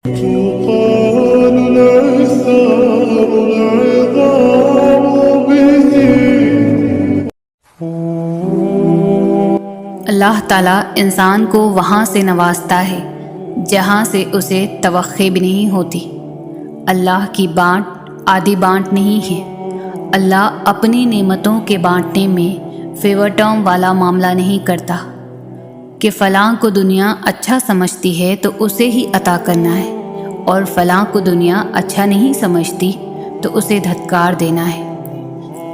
تقال الأجسام العظام به. اللہ تعالیٰ انسان کو وہاں سے نوازتا ہے جہاں سے اسے توقع بھی نہیں ہوتی۔ اللہ کی بانٹ آدھی بانٹ نہیں ہے۔ اللہ اپنی نعمتوں کے بانٹنے میں فیورٹم والا معاملہ نہیں کرتا کہ فلاں کو دنیا اچھا سمجھتی ہے تو اسے ہی عطا کرنا ہے، اور فلاں کو دنیا اچھا نہیں سمجھتی تو اسے دھتکار دینا ہے۔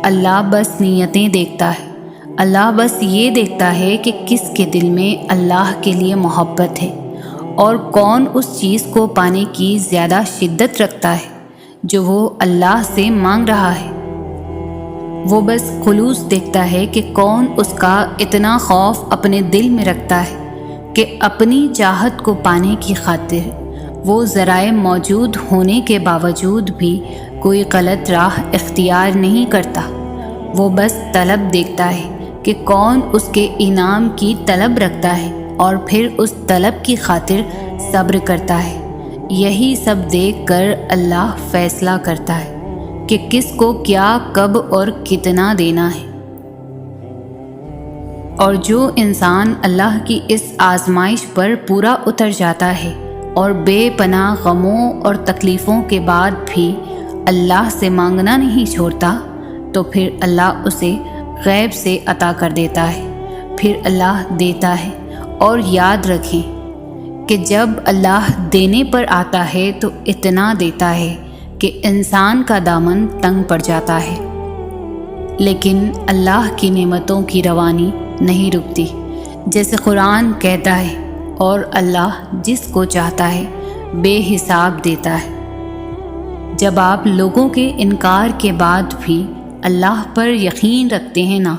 اللہ بس نیتیں دیکھتا ہے۔ اللہ بس یہ دیکھتا ہے کہ کس کے دل میں اللہ کے لیے محبت ہے اور کون اس چیز کو پانے کی زیادہ شدت رکھتا ہے جو وہ اللہ سے مانگ رہا ہے۔ وہ بس خلوص دیکھتا ہے کہ کون اس کا اتنا خوف اپنے دل میں رکھتا ہے کہ اپنی چاہت کو پانے کی خاطر وہ ذرائع موجود ہونے کے باوجود بھی کوئی غلط راہ اختیار نہیں کرتا۔ وہ بس طلب دیکھتا ہے کہ کون اس کے انعام کی طلب رکھتا ہے اور پھر اس طلب کی خاطر صبر کرتا ہے۔ یہی سب دیکھ کر اللہ فیصلہ کرتا ہے کہ کس کو کیا کب اور کتنا دینا ہے۔ اور جو انسان اللہ کی اس آزمائش پر پورا اتر جاتا ہے اور بے پناہ غموں اور تکلیفوں کے بعد بھی اللہ سے مانگنا نہیں چھوڑتا تو پھر اللہ اسے غیب سے عطا کر دیتا ہے۔ پھر اللہ دیتا ہے، اور یاد رکھیں کہ جب اللہ دینے پر آتا ہے تو اتنا دیتا ہے کہ انسان کا دامن تنگ پڑ جاتا ہے، لیکن اللہ کی نعمتوں کی روانی نہیں رکتی۔ جیسے قرآن کہتا ہے، اور اللہ جس کو چاہتا ہے بے حساب دیتا ہے۔ جب آپ لوگوں کے انکار کے بعد بھی اللہ پر یقین رکھتے ہیں نا،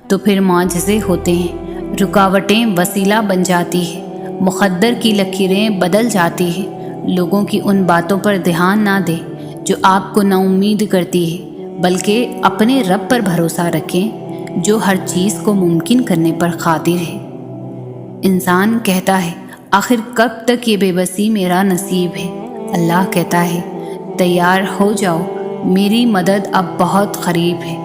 تو پھر معجزے ہوتے ہیں، رکاوٹیں وسیلہ بن جاتی ہیں، مقدر کی لکیریں بدل جاتی ہیں۔ لوگوں کی ان باتوں پر دھیان نہ دیں جو آپ کو نا امید کرتی ہے، بلکہ اپنے رب پر بھروسہ رکھیں جو ہر چیز کو ممکن کرنے پر قادر ہے۔ انسان کہتا ہے، آخر کب تک یہ بے بسی میرا نصیب ہے؟ اللہ کہتا ہے، تیار ہو جاؤ، میری مدد اب بہت قریب ہے۔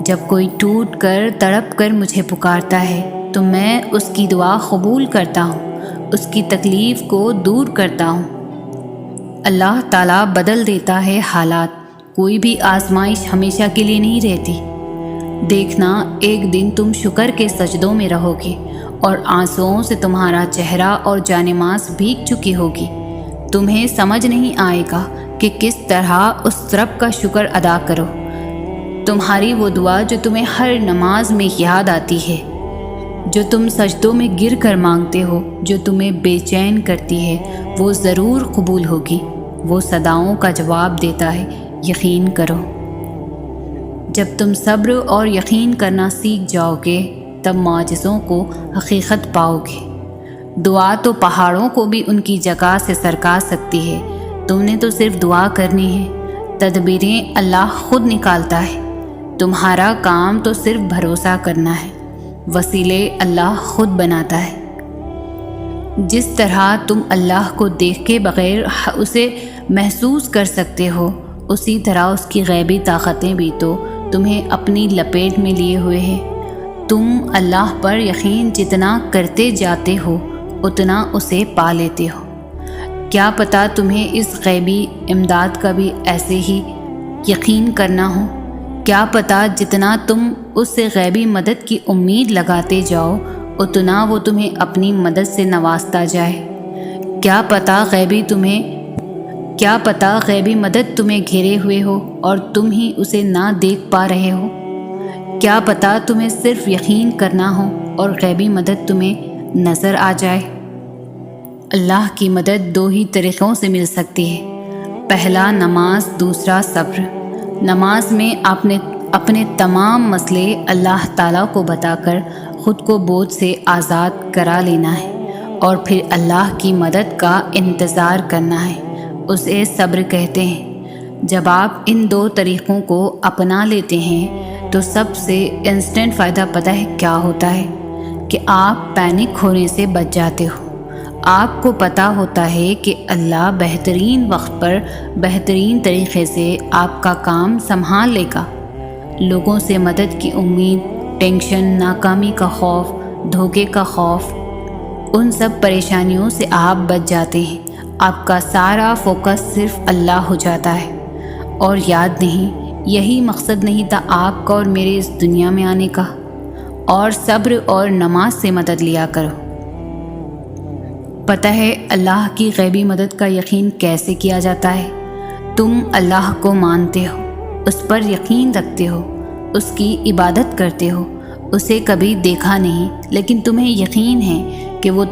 جب کوئی ٹوٹ کر تڑپ کر مجھے پکارتا ہے تو میں اس کی دعا قبول کرتا ہوں، اس کی تکلیف کو دور کرتا ہوں۔ اللہ تعالیٰ بدل دیتا ہے حالات۔ کوئی بھی آزمائش ہمیشہ کے لیے نہیں رہتی۔ دیکھنا، ایک دن تم شکر کے سجدوں میں رہو گے اور آنسوؤں سے تمہارا چہرہ اور جانماز بھیگ چکی ہوگی۔ تمہیں سمجھ نہیں آئے گا کہ کس طرح اس رب کا شکر ادا کرو۔ تمہاری وہ دعا جو تمہیں ہر نماز میں یاد آتی ہے، جو تم سجدوں میں گر کر مانگتے ہو، جو تمہیں بے چین کرتی ہے، وہ ضرور قبول ہوگی۔ وہ صداؤں کا جواب دیتا ہے، یقین کرو۔ جب تم صبر اور یقین کرنا سیکھ جاؤ گے تب معجزوں کو حقیقت پاؤ گے۔ دعا تو پہاڑوں کو بھی ان کی جگہ سے سرکا سکتی ہے۔ تم نے تو صرف دعا کرنی ہے، تدبیریں اللہ خود نکالتا ہے۔ تمہارا کام تو صرف بھروسہ کرنا ہے، وسیلے اللہ خود بناتا ہے۔ جس طرح تم اللہ کو دیکھ کے بغیر اسے محسوس کر سکتے ہو، اسی طرح اس کی غیبی طاقتیں بھی تو تمہیں اپنی لپیٹ میں لیے ہوئے ہیں۔ تم اللہ پر یقین جتنا کرتے جاتے ہو اتنا اسے پا لیتے ہو۔ کیا پتہ تمہیں اس غیبی امداد کا بھی ایسے ہی یقین کرنا ہو؟ کیا پتہ جتنا تم اس سے غیبی مدد کی امید لگاتے جاؤ اتنا وہ تمہیں اپنی مدد سے نوازتا جائے۔ کیا پتہ غیبی مدد تمہیں گھیرے ہوئے ہو اور تم ہی اسے نہ دیکھ پا رہے ہو۔ کیا پتہ تمہیں صرف یقین کرنا ہو اور غیبی مدد تمہیں نظر آ جائے۔ اللہ کی مدد دو ہی طریقوں سے مل سکتی ہے، پہلا نماز، دوسرا صبر۔ نماز میں آپ نے اپنے تمام مسئلے اللہ تعالیٰ کو بتا کر خود کو بوجھ سے آزاد کرا لینا ہے، اور پھر اللہ کی مدد کا انتظار کرنا ہے۔ اسے صبر کہتے ہیں۔ جب آپ ان دو طریقوں کو اپنا لیتے ہیں تو سب سے انسٹنٹ فائدہ پتہ ہے کیا ہوتا ہے؟ کہ آپ پینک ہونے سے بچ جاتے ہو۔ آپ کو پتہ ہوتا ہے کہ اللہ بہترین وقت پر بہترین طریقے سے آپ کا کام سنبھال لے گا۔ لوگوں سے مدد کی امید، ٹینشن، ناکامی کا خوف، دھوکے کا خوف، ان سب پریشانیوں سے آپ بچ جاتے ہیں۔ آپ کا سارا فوکس صرف اللہ ہو جاتا ہے۔ اور یاد نہیں، یہی مقصد نہیں تھا آپ کا اور میرے اس دنیا میں آنے کا؟ اور صبر اور نماز سے مدد لیا کرو۔ پتہ ہے اللہ کی غیبی مدد کا یقین کیسے کیا جاتا ہے؟ تم اللہ کو مانتے ہو، اس پر یقین رکھتے ہو، اس کی عبادت کرتے ہو، اسے کبھی دیکھا نہیں، لیکن تمہیں یقین ہے کہ وہ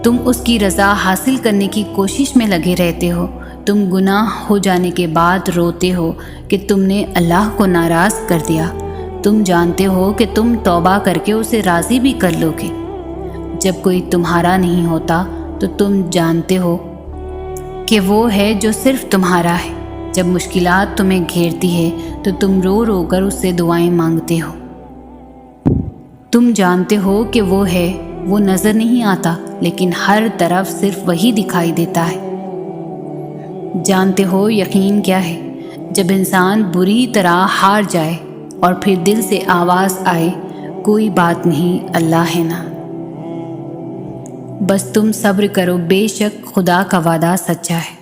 تم اس کی رضا حاصل کرنے کی کوشش میں لگے رہتے ہو۔ تم گناہ ہو جانے کے بعد روتے ہو کہ تم نے اللہ کو ناراض کر دیا۔ تم جانتے ہو کہ تم توبہ کر کے اسے راضی بھی کر لو گے۔ جب کوئی تمہارا نہیں ہوتا تو تم جانتے ہو کہ وہ ہے جو صرف تمہارا ہے۔ جب مشکلات تمہیں گھیرتی ہے تو تم رو رو کر اس سے دعائیں مانگتے ہو۔ تم جانتے ہو کہ وہ ہے، وہ نظر نہیں آتا لیکن ہر طرف صرف وہی دکھائی دیتا ہے۔ جانتے ہو یقین کیا ہے؟ جب انسان بری طرح ہار جائے اور پھر دل سے آواز آئے، کوئی بات نہیں، اللہ ہے نا، بس تم صبر کرو، بے شک خدا کا وعدہ سچا ہے۔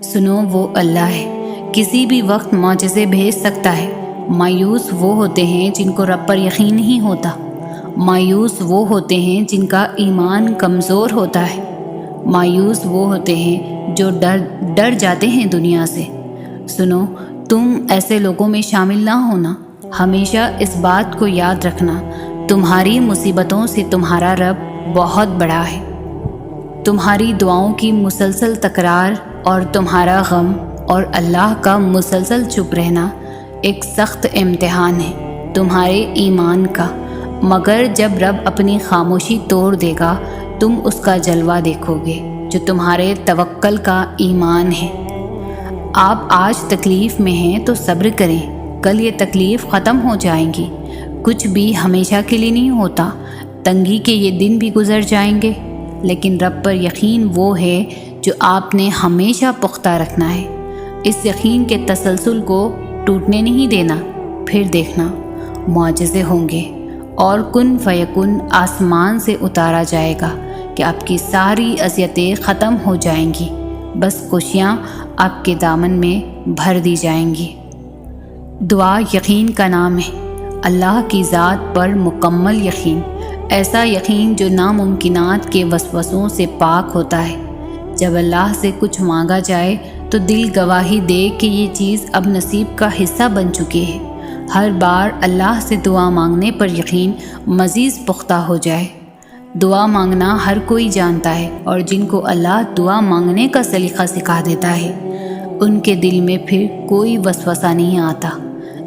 سنو، وہ اللہ ہے، کسی بھی وقت معجزے بھیج سکتا ہے۔ مایوس وہ ہوتے ہیں جن کو رب پر یقین نہیں ہوتا۔ مایوس وہ ہوتے ہیں جن کا ایمان کمزور ہوتا ہے۔ مایوس وہ ہوتے ہیں جو ڈر جاتے ہیں دنیا سے۔ سنو، تم ایسے لوگوں میں شامل نہ ہونا۔ ہمیشہ اس بات کو یاد رکھنا، تمہاری مصیبتوں سے تمہارا رب بہت بڑا ہے۔ تمہاری دعاؤں کی مسلسل تکرار اور تمہارا غم اور اللہ کا مسلسل چپ رہنا ایک سخت امتحان ہے تمہارے ایمان کا، مگر جب رب اپنی خاموشی توڑ دے گا تم اس کا جلوہ دیکھو گے جو تمہارے توکل کا ایمان ہے۔ آپ آج تکلیف میں ہیں تو صبر کریں، کل یہ تکلیف ختم ہو جائیں گی۔ کچھ بھی ہمیشہ کے لیے نہیں ہوتا، تنگی کے یہ دن بھی گزر جائیں گے، لیکن رب پر یقین وہ ہے جو آپ نے ہمیشہ پختہ رکھنا ہے۔ اس یقین کے تسلسل کو ٹوٹنے نہیں دینا، پھر دیکھنا معجزے ہوں گے اور کن فیکن آسمان سے اتارا جائے گا کہ آپ کی ساری اذیتیں ختم ہو جائیں گی، بس خوشیاں آپ کے دامن میں بھر دی جائیں گی۔ دعا یقین کا نام ہے، اللہ کی ذات پر مکمل یقین، ایسا یقین جو ناممکنات کے وسوسوں سے پاک ہوتا ہے۔ جب اللہ سے کچھ مانگا جائے تو دل گواہی دے کہ یہ چیز اب نصیب کا حصہ بن چکی ہے۔ ہر بار اللہ سے دعا مانگنے پر یقین مزید پختہ ہو جائے۔ دعا مانگنا ہر کوئی جانتا ہے، اور جن کو اللہ دعا مانگنے کا سلیقہ سکھا دیتا ہے ان کے دل میں پھر کوئی وسوسہ نہیں آتا۔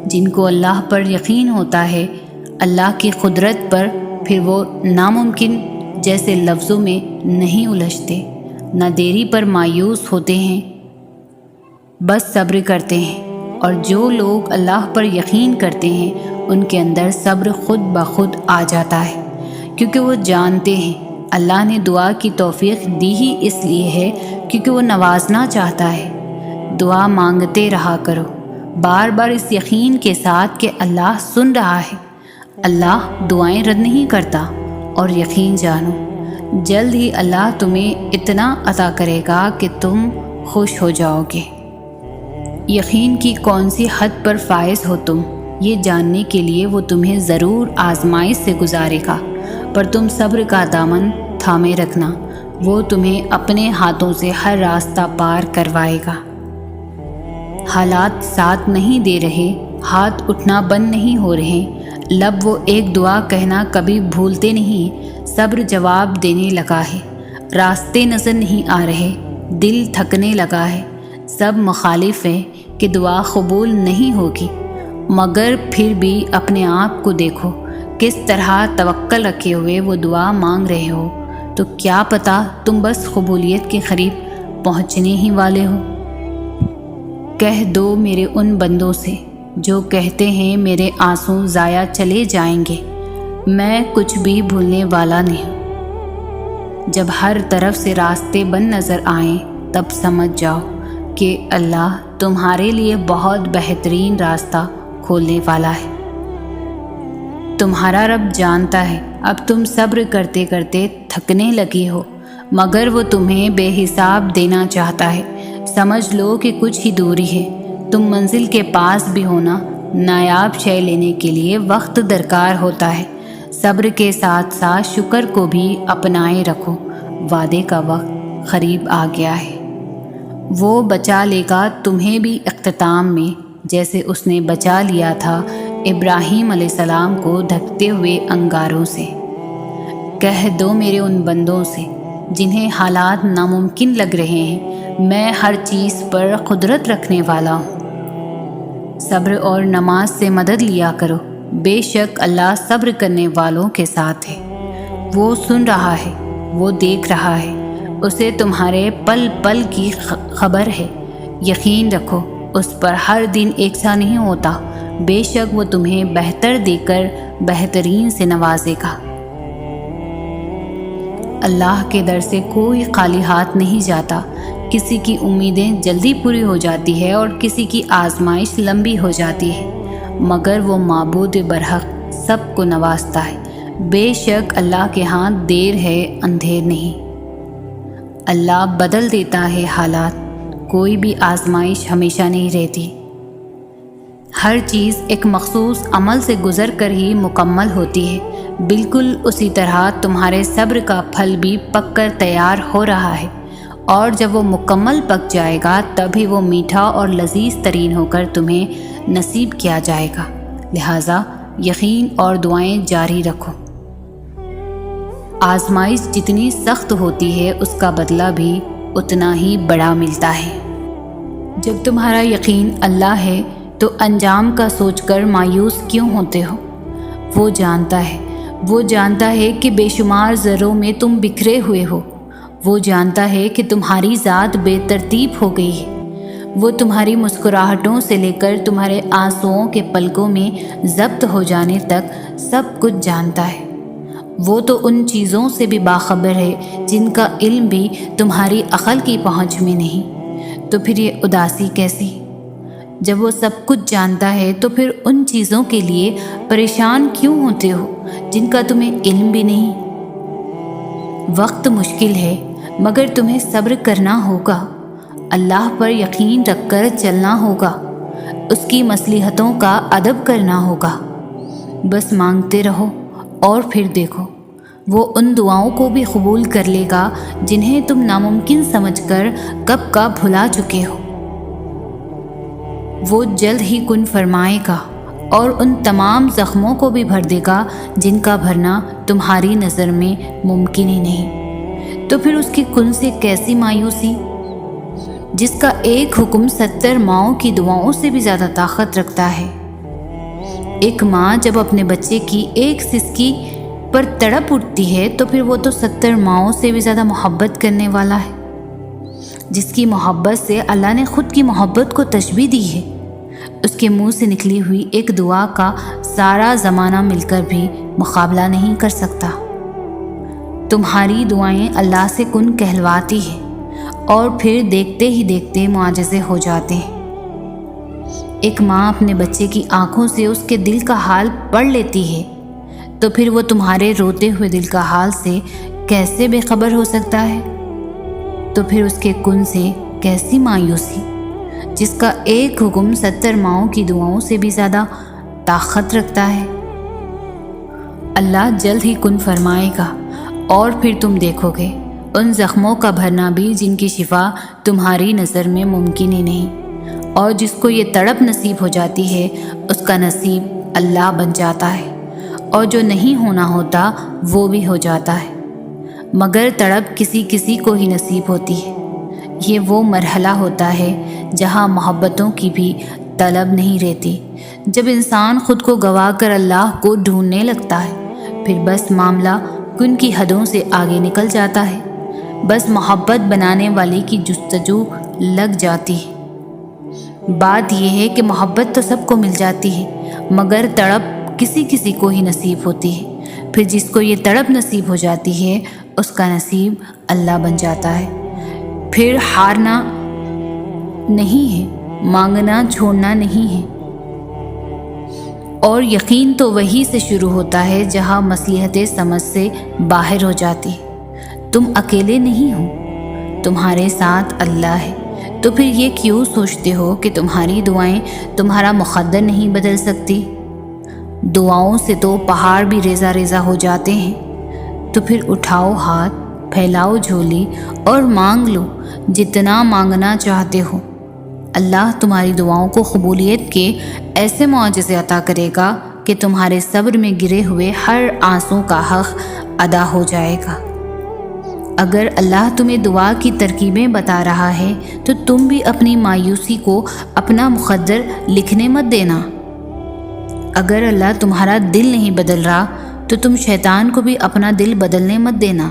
جن کو اللہ پر یقین ہوتا ہے، اللہ کی قدرت پر، پھر وہ ناممکن جیسے لفظوں میں نہیں الجھتے، نہ دیری پر مایوس ہوتے ہیں، بس صبر کرتے ہیں۔ اور جو لوگ اللہ پر یقین کرتے ہیں ان کے اندر صبر خود بخود آ جاتا ہے، کیونکہ وہ جانتے ہیں اللہ نے دعا کی توفیق دی ہی اس لیے ہے کیونکہ وہ نوازنا چاہتا ہے۔ دعا مانگتے رہا کرو، بار بار اس یقین کے ساتھ کہ اللہ سن رہا ہے۔ اللہ دعائیں رد نہیں کرتا، اور یقین جانو جلد ہی اللہ تمہیں اتنا عطا کرے گا کہ تم خوش ہو جاؤ گے۔ یقین کی کون سی حد پر فائز ہو تم، یہ جاننے کے لیے وہ تمہیں ضرور آزمائش سے گزارے گا، پر تم صبر کا دامن تھامے رکھنا، وہ تمہیں اپنے ہاتھوں سے ہر راستہ پار کروائے گا۔ حالات ساتھ نہیں دے رہے، ہاتھ اٹھنا بند نہیں ہو رہے، لب وہ ایک دعا کہنا کبھی بھولتے نہیں، صبر جواب دینے لگا ہے، راستے نظر نہیں آ رہے، دل تھکنے لگا ہے، سب مخالف ہے کہ دعا قبول نہیں ہوگی، مگر پھر بھی اپنے آپ کو دیکھو کس طرح توکل رکھے ہوئے وہ دعا مانگ رہے ہو، تو کیا پتہ تم بس قبولیت کے قریب پہنچنے ہی والے ہو۔ کہہ دو میرے ان بندوں سے جو کہتے ہیں میرے آنسو ضائع چلے جائیں گے، میں کچھ بھی بھولنے والا نہیں ہوں۔ جب ہر طرف سے راستے بند نظر آئیں تب سمجھ جاؤ کہ اللہ تمہارے لیے بہت بہترین راستہ کھولنے والا ہے۔ تمہارا رب جانتا ہے اب تم صبر کرتے کرتے تھکنے لگی ہو، مگر وہ تمہیں بے حساب دینا چاہتا ہے۔ سمجھ لو کہ کچھ ہی دوری ہے، تم منزل کے پاس بھی ہونا۔ نایاب شے لینے کے لیے وقت درکار ہوتا ہے، صبر کے ساتھ ساتھ شکر کو بھی اپنائے رکھو۔ وعدے کا وقت قریب آ گیا ہے، وہ بچا لے گا تمہیں بھی اختتام میں، جیسے اس نے بچا لیا تھا ابراہیم علیہ السلام کو دھکتے ہوئے انگاروں سے۔ کہہ دو میرے ان بندوں سے جنہیں حالات ناممکن لگ رہے ہیں، میں ہر چیز پر قدرت رکھنے والا ہوں۔ صبر اور نماز سے مدد لیا کرو، بے شک اللہ صبر کرنے والوں کے ساتھ ہے۔ وہ سن رہا ہے، وہ دیکھ رہا ہے، اسے تمہارے پل پل کی خبر ہے۔ یقین رکھو اس پر ہر دن ایک سا نہیں ہوتا، بے شک وہ تمہیں بہتر دے کر بہترین سے نوازے گا۔ اللہ کے در سے کوئی خالی ہاتھ نہیں جاتا، کسی کی امیدیں جلدی پوری ہو جاتی ہے اور کسی کی آزمائش لمبی ہو جاتی ہے، مگر وہ معبود برحق سب کو نوازتا ہے۔ بے شک اللہ کے ہاں دیر ہے اندھیر نہیں۔ اللہ بدل دیتا ہے حالات، کوئی بھی آزمائش ہمیشہ نہیں رہتی۔ ہر چیز ایک مخصوص عمل سے گزر کر ہی مکمل ہوتی ہے، بالکل اسی طرح تمہارے صبر کا پھل بھی پک کر تیار ہو رہا ہے، اور جب وہ مکمل پک جائے گا تبھی وہ میٹھا اور لذیذ ترین ہو کر تمہیں نصیب کیا جائے گا۔ لہٰذا یقین اور دعائیں جاری رکھو۔ آزمائش جتنی سخت ہوتی ہے اس کا بدلہ بھی اتنا ہی بڑا ملتا ہے۔ جب تمہارا یقین اللہ ہے تو انجام کا سوچ کر مایوس کیوں ہوتے ہو؟ وہ جانتا ہے کہ بے شمار ذروں میں تم بکھرے ہوئے ہو، وہ جانتا ہے کہ تمہاری ذات بے ترتیب ہو گئی ہے، وہ تمہاری مسکراہٹوں سے لے کر تمہارے آنسوؤں کے پلکوں میں ضبط ہو جانے تک سب کچھ جانتا ہے۔ وہ تو ان چیزوں سے بھی باخبر ہے جن کا علم بھی تمہاری عقل کی پہنچ میں نہیں، تو پھر یہ اداسی کیسی؟ جب وہ سب کچھ جانتا ہے تو پھر ان چیزوں کے لیے پریشان کیوں ہوتے ہو جن کا تمہیں علم بھی نہیں؟ وقت مشکل ہے مگر تمہیں صبر کرنا ہوگا، اللہ پر یقین رکھ کر چلنا ہوگا، اس کی مصلحتوں کا ادب کرنا ہوگا۔ بس مانگتے رہو اور پھر دیکھو وہ ان دعاؤں کو بھی قبول کر لے گا جنہیں تم ناممکن سمجھ کر کب کا بھلا چکے ہو۔ وہ جلد ہی کن فرمائے گا اور ان تمام زخموں کو بھی بھر دے گا جن کا بھرنا تمہاری نظر میں ممکن ہی نہیں۔ تو پھر اس کی کن سے کیسی مایوسی جس کا ایک حکم 70 ماؤں کی دعاؤں سے بھی زیادہ طاقت رکھتا ہے۔ ایک ماں جب اپنے بچے کی ایک سسکی پر تڑپ اٹھتی ہے تو پھر وہ تو 70 ماؤں سے بھی زیادہ محبت کرنے والا ہے، جس کی محبت سے اللہ نے خود کی محبت کو تشبیہ دی ہے۔ اس کے منہ سے نکلی ہوئی ایک دعا کا سارا زمانہ مل کر بھی مقابلہ نہیں کر سکتا۔ تمہاری دعائیں اللہ سے کن کہلواتی ہیں اور پھر دیکھتے ہی دیکھتے معجزے ہو جاتے ہیں۔ ایک ماں اپنے بچے کی آنکھوں سے اس کے دل کا حال پڑھ لیتی ہے، تو پھر وہ تمہارے روتے ہوئے دل کا حال سے کیسے بے خبر ہو سکتا ہے؟ تو پھر اس کے کن سے کیسی مایوسی جس کا ایک حکم 70 ماؤں کی دعاؤں سے بھی زیادہ طاقت رکھتا ہے۔ اللہ جلد ہی کن فرمائے گا اور پھر تم دیکھو گے ان زخموں کا بھرنا بھی جن کی شفا تمہاری نظر میں ممکن ہی نہیں، اور جس کو یہ تڑپ نصیب ہو جاتی ہے اس کا نصیب اللہ بن جاتا ہے، اور جو نہیں ہونا ہوتا وہ بھی ہو جاتا ہے، مگر تڑپ کسی کسی کو ہی نصیب ہوتی ہے۔ یہ وہ مرحلہ ہوتا ہے جہاں محبتوں کی بھی طلب نہیں رہتی۔ جب انسان خود کو گوا کر اللہ کو ڈھونڈنے لگتا ہے پھر بس معاملہ کن کی حدوں سے آگے نکل جاتا ہے، بس محبت بنانے والے کی جستجو لگ جاتی ہے۔ بات یہ ہے کہ محبت تو سب کو مل جاتی ہے مگر تڑپ کسی کسی کو ہی نصیب ہوتی ہے۔ پھر جس کو یہ تڑپ نصیب ہو جاتی ہے اس کا نصیب اللہ بن جاتا ہے۔ پھر ہارنا نہیں ہے، مانگنا چھوڑنا نہیں ہے۔ اور یقین تو وہی سے شروع ہوتا ہے جہاں مصلحت سمجھ سے باہر ہو جاتی ہے۔ تم اکیلے نہیں ہو، تمہارے ساتھ اللہ ہے۔ تو پھر یہ کیوں سوچتے ہو کہ تمہاری دعائیں تمہارا مقدر نہیں بدل سکتی؟ دعاؤں سے تو پہاڑ بھی ریزہ ریزہ ہو جاتے ہیں۔ تو پھر اٹھاؤ ہاتھ، پھیلاؤ جھولی اور مانگ لو جتنا مانگنا چاہتے ہو۔ اللہ تمہاری دعاؤں کو قبولیت کے ایسے معجزے عطا کرے گا کہ تمہارے صبر میں گرے ہوئے ہر آنسوں کا حق ادا ہو جائے گا۔ اگر اللہ تمہیں دعا کی ترکیبیں بتا رہا ہے تو تم بھی اپنی مایوسی کو اپنا مقدر لکھنے مت دینا۔ اگر اللہ تمہارا دل نہیں بدل رہا تو تم شیطان کو بھی اپنا دل بدلنے مت دینا۔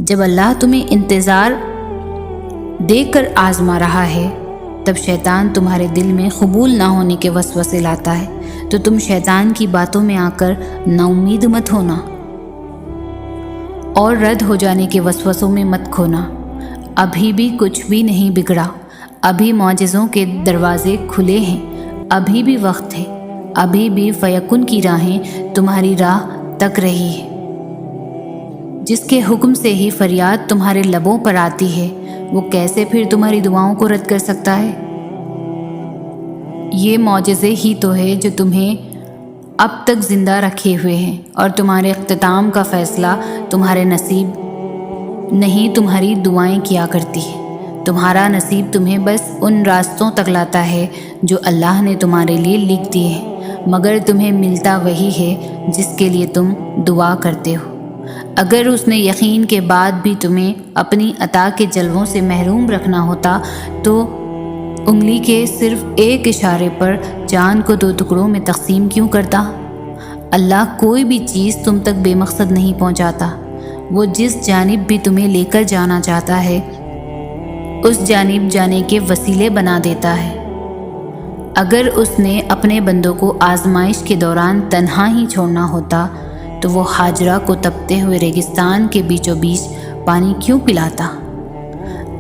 جب اللہ تمہیں انتظار دے کر آزما رہا ہے تب شیطان تمہارے دل میں قبول نہ ہونے کے وسوسے لاتا ہے، تو تم شیطان کی باتوں میں آ کر نا امید مت ہونا اور رد ہو جانے کے وسوسوں میں مت کھونا۔ ابھی بھی کچھ بھی نہیں بگڑا، ابھی معجزوں کے دروازے کھلے ہیں، ابھی بھی وقت ہے، ابھی بھی فیکن کی راہیں تمہاری راہ تک رہی ہے۔ جس کے حکم سے ہی فریاد تمہارے لبوں پر آتی ہے وہ کیسے پھر تمہاری دعاؤں کو رد کر سکتا ہے؟ یہ معجزے ہی تو ہے جو تمہیں اب تک زندہ رکھے ہوئے ہیں، اور تمہارے اختتام کا فیصلہ تمہارے نصیب نہیں تمہاری دعائیں کیا کرتی ہے۔ تمہارا نصیب تمہیں بس ان راستوں تک لاتا ہے جو اللہ نے تمہارے لیے لکھ دیے ہیں، مگر تمہیں ملتا وہی ہے جس کے لیے تم دعا کرتے ہو۔ اگر اس نے یقین کے بعد بھی تمہیں اپنی عطا کے جلووں سے محروم رکھنا ہوتا تو انگلی کے صرف ایک اشارے پر چاند کو 2 ٹکڑوں میں تقسیم کیوں کرتا؟ اللہ کوئی بھی چیز تم تک بے مقصد نہیں پہنچاتا۔ وہ جس جانب بھی تمہیں لے کر جانا چاہتا ہے اس جانب جانے کے وسیلے بنا دیتا ہے۔ اگر اس نے اپنے بندوں کو آزمائش کے دوران تنہا ہی چھوڑنا ہوتا تو وہ ہاجرہ کو تپتے ہوئے ریگستان کے بیچوں بیچ پانی کیوں پلاتا؟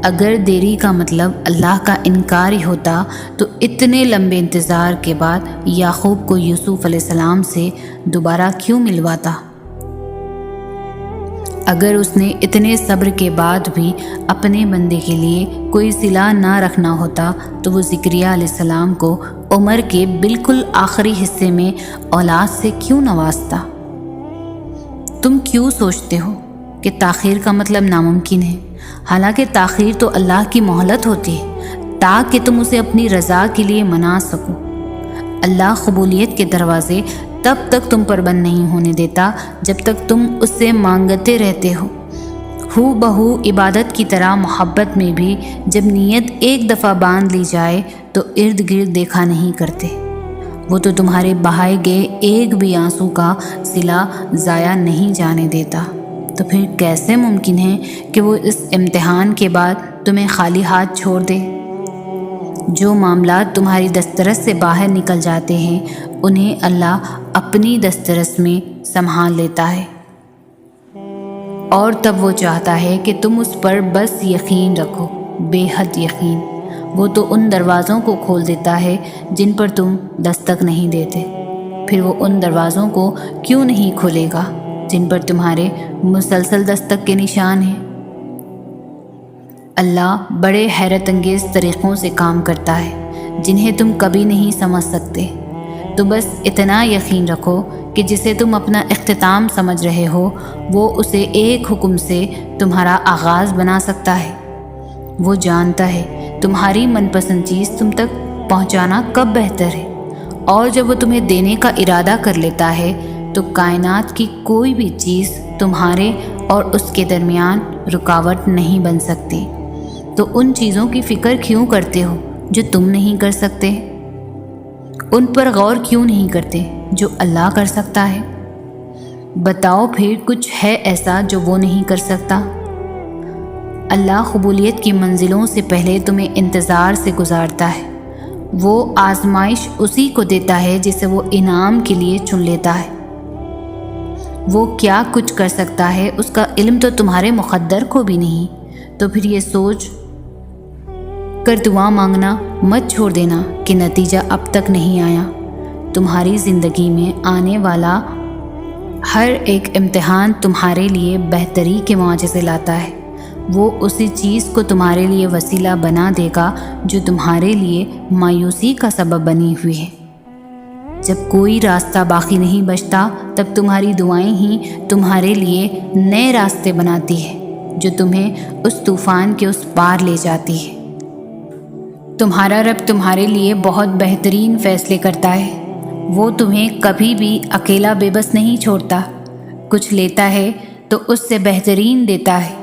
اگر دیری کا مطلب اللہ کا انکار ہی ہوتا تو اتنے لمبے انتظار کے بعد یعقوب کو یوسف علیہ السلام سے دوبارہ کیوں ملواتا؟ اگر اس نے اتنے صبر کے بعد بھی اپنے بندے کے لیے کوئی صلہ نہ رکھنا ہوتا تو وہ زکریہ علیہ السلام کو عمر کے بالکل آخری حصے میں اولاد سے کیوں نوازتا؟ تم کیوں سوچتے ہو کہ تاخیر کا مطلب ناممکن ہے؟ حالانکہ تاخیر تو اللہ کی مہلت ہوتی ہے تاکہ تم اسے اپنی رضا کے لیے منا سکو۔ اللہ قبولیت کے دروازے تب تک تم پر بند نہیں ہونے دیتا جب تک تم اس سے مانگتے رہتے ہو بہو عبادت کی طرح محبت میں بھی جب نیت ایک دفعہ باندھ لی جائے تو ارد گرد دیکھا نہیں کرتے۔ وہ تو تمہارے بہائے گئے ایک بھی آنسو کا صلہ ضائع نہیں جانے دیتا۔ تو پھر کیسے ممکن ہے کہ وہ اس امتحان کے بعد تمہیں خالی ہاتھ چھوڑ دے؟ جو معاملات تمہاری دسترس سے باہر نکل جاتے ہیں انہیں اللہ اپنی دسترس میں سنبھال لیتا ہے، اور تب وہ چاہتا ہے کہ تم اس پر بس یقین رکھو، بے حد یقین۔ وہ تو ان دروازوں کو کھول دیتا ہے جن پر تم دستک نہیں دیتے، پھر وہ ان دروازوں کو کیوں نہیں کھولے گا جن پر تمہارے مسلسل دستک کے نشان ہیں؟ اللہ بڑے حیرت انگیز طریقوں سے کام کرتا ہے جنہیں تم کبھی نہیں سمجھ سکتے۔ تو بس اتنا یقین رکھو کہ جسے تم اپنا اختتام سمجھ رہے ہو وہ اسے ایک حکم سے تمہارا آغاز بنا سکتا ہے۔ وہ جانتا ہے تمہاری من پسند چیز تم تک پہنچانا کب بہتر ہے، اور جب وہ تمہیں دینے کا ارادہ کر لیتا ہے تو کائنات کی کوئی بھی چیز تمہارے اور اس کے درمیان رکاوٹ نہیں بن سکتی۔ تو ان چیزوں کی فکر کیوں کرتے ہو جو تم نہیں کر سکتے؟ ان پر غور کیوں نہیں کرتے جو اللہ کر سکتا ہے؟ بتاؤ پھر کچھ ہے ایسا جو وہ نہیں کر سکتا؟ اللہ قبولیت کی منزلوں سے پہلے تمہیں انتظار سے گزارتا ہے۔ وہ آزمائش اسی کو دیتا ہے جسے وہ انعام کے لیے چن لیتا ہے۔ وہ کیا کچھ کر سکتا ہے اس کا علم تو تمہارے مقدر کو بھی نہیں۔ تو پھر یہ سوچ کر دعا مانگنا مت چھوڑ دینا کہ نتیجہ اب تک نہیں آیا۔ تمہاری زندگی میں آنے والا ہر ایک امتحان تمہارے لیے بہتری کے معجزے لاتا ہے۔ وہ اسی چیز کو تمہارے لیے وسیلہ بنا دے گا جو تمہارے لیے مایوسی کا سبب بنی ہوئی ہے۔ جب کوئی راستہ باقی نہیں بچتا تب تمہاری دعائیں ہی تمہارے لیے نئے راستے بناتی ہے جو تمہیں اس طوفان کے اس پار لے جاتی ہے۔ تمہارا رب تمہارے لیے بہت بہترین فیصلے کرتا ہے۔ وہ تمہیں کبھی بھی اکیلا بے بس نہیں چھوڑتا۔ کچھ لیتا ہے تو اس سے بہترین دیتا ہے،